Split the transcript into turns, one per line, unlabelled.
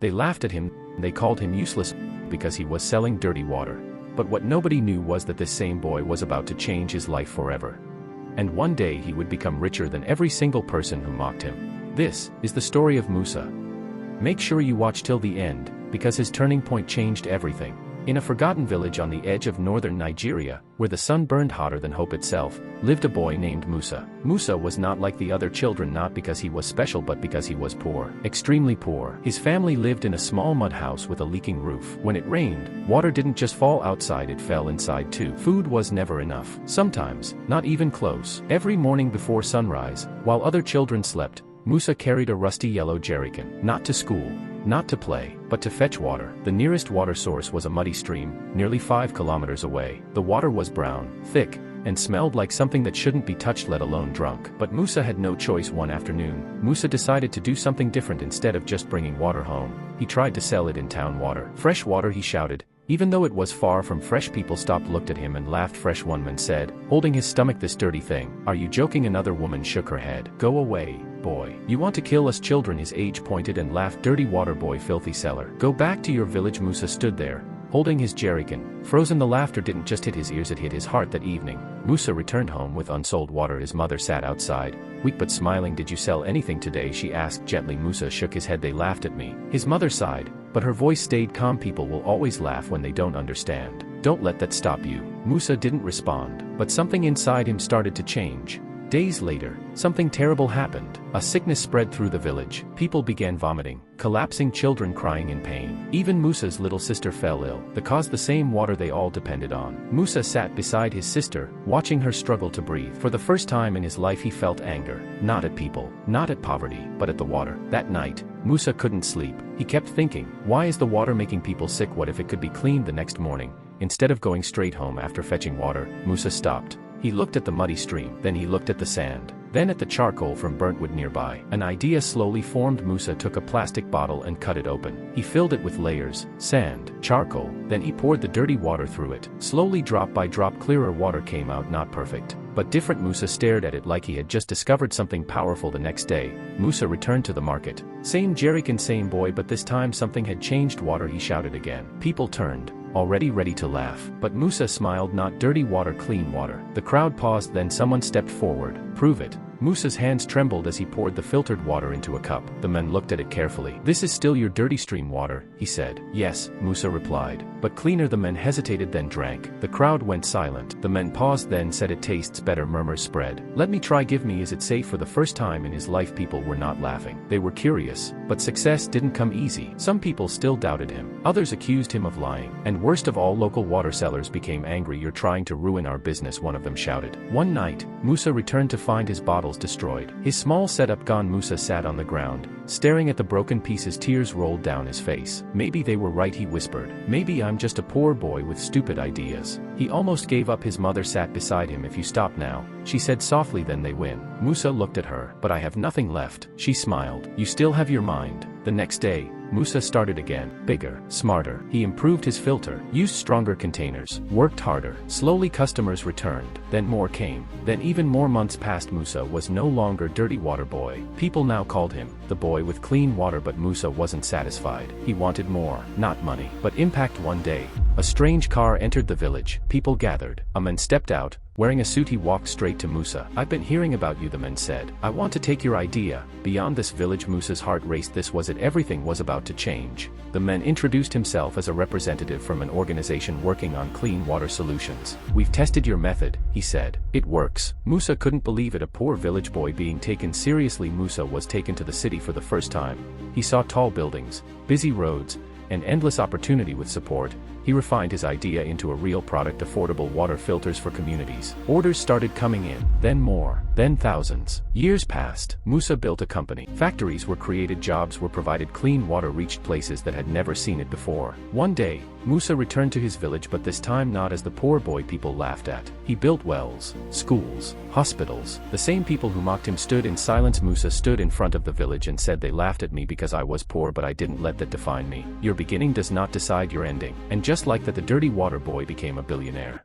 They laughed at him, they called him useless because he was selling dirty water. But what nobody knew was that this same boy was about to change his life forever. And one day he would become richer than every single person who mocked him. This is the story of Musa. Make sure you watch till the end, because his turning point changed everything. In a forgotten village on the edge of northern Nigeria, where the sun burned hotter than hope itself, lived a boy named Musa. Musa was not like the other children, not because he was special but because he was poor. Extremely poor. His family lived in a small mud house with a leaking roof. When it rained, water didn't just fall outside, it fell inside too. Food was never enough. Sometimes, not even close. Every morning before sunrise, while other children slept, Musa carried a rusty yellow jerrycan, not to school, not to play, but to fetch water. The nearest water source was a muddy stream, nearly 5 kilometers away. The water was brown, thick, and smelled like something that shouldn't be touched, let alone drunk. But Musa had no choice. One afternoon, Musa decided to do something different. Instead of just bringing water home, he tried to sell it in town. Water. Fresh water, he shouted. Even though it was far from fresh, people stopped, looked at him and laughed. Fresh, one man said, holding his stomach. This dirty thing. Are you joking? Another woman shook her head. Go away, boy. You want to kill us children? His age pointed and laughed. Dirty water boy, filthy seller. Go back to your village. Musa stood there, holding his jerrycan, frozen. The laughter didn't just hit his ears, it hit his heart. That evening, Musa returned home with unsold water. His mother sat outside, weak but smiling. Did you sell anything today? She asked gently. Musa shook his head. They laughed at me. His mother sighed, but her voice stayed calm. People will always laugh when they don't understand. Don't let that stop you. Musa didn't respond, but something inside him started to change. Days later, something terrible happened. A sickness spread through the village. People began vomiting, collapsing, children crying in pain. Even Musa's little sister fell ill. The cause, the same water they all depended on. Musa sat beside his sister, watching her struggle to breathe. For the first time in his life he felt anger, not at people, not at poverty, but at the water. That night, Musa couldn't sleep. He kept thinking, why is the water making people sick? What if it could be cleaned? The next morning, instead of going straight home after fetching water, Musa stopped. He looked at the muddy stream, then he looked at the sand, then at the charcoal from burnt wood nearby. An idea slowly formed. Musa took a plastic bottle and cut it open. He filled it with layers, sand, charcoal, then he poured the dirty water through it. Slowly, drop by drop, clearer water came out. Not perfect, but different. Musa stared at it like he had just discovered something powerful. The next day, Musa returned to the market. Same jerrycan, same boy, but this time something had changed. Water, he shouted again. People turned, already ready to laugh. But Musa smiled. Not dirty water, clean water. The crowd paused, then someone stepped forward. Prove it. Musa's hands trembled as he poured the filtered water into a cup. The men looked at it carefully. This is still your dirty stream water, he said. Yes, Musa replied. But cleaner. The men hesitated, then drank. The crowd went silent. The men paused, then said, it tastes better. Murmurs spread. Let me try. Give me. Is it safe? For the first time in his life, people were not laughing. They were curious. But success didn't come easy. Some people still doubted him. Others accused him of lying. And worst of all, local water sellers became angry. You're trying to ruin our business, one of them shouted. One night, Musa returned to find his bottles destroyed. His small setup gone. Musa sat on the ground, staring at the broken pieces. Tears rolled down his face. Maybe they were right, he whispered. Maybe I'm just a poor boy with stupid ideas. He almost gave up. His mother sat beside him. If you stop now, she said softly, then they win. Musa looked at her. But I have nothing left. She smiled. You still have your mind. The next day, Musa started again, bigger, smarter. He improved his filter, used stronger containers, worked harder. Slowly customers returned, then more came, then even more. Months passed. Musa was no longer dirty water boy. People now called him the boy with clean water. But Musa wasn't satisfied. He wanted more, not money, but impact. One day, a strange car entered the village. People gathered. A man stepped out, wearing a suit. He walked straight to Musa. I've been hearing about you, the man said. I want to take your idea beyond this village. Musa's heart raced. This was it. Everything was about to change. The man introduced himself as a representative from an organization working on clean water solutions. We've tested your method, he said. It works. Musa couldn't believe it. A poor village boy being taken seriously. Musa was taken to the city for the first time. He saw tall buildings, busy roads, and endless opportunity. With support, he refined his idea into a real product: affordable water filters for communities. Orders started coming in, then more, then thousands. Years passed. Musa built a company. Factories were created, jobs were provided, clean water reached places that had never seen it before. One day, Musa returned to his village, but this time not as the poor boy people laughed at. He built wells, schools, hospitals. The same people who mocked him stood in silence. Musa stood in front of the village and said, they laughed at me because I was poor, but I didn't let that define me. Your beginning does not decide your ending. And just like that, the dirty water boy became a billionaire.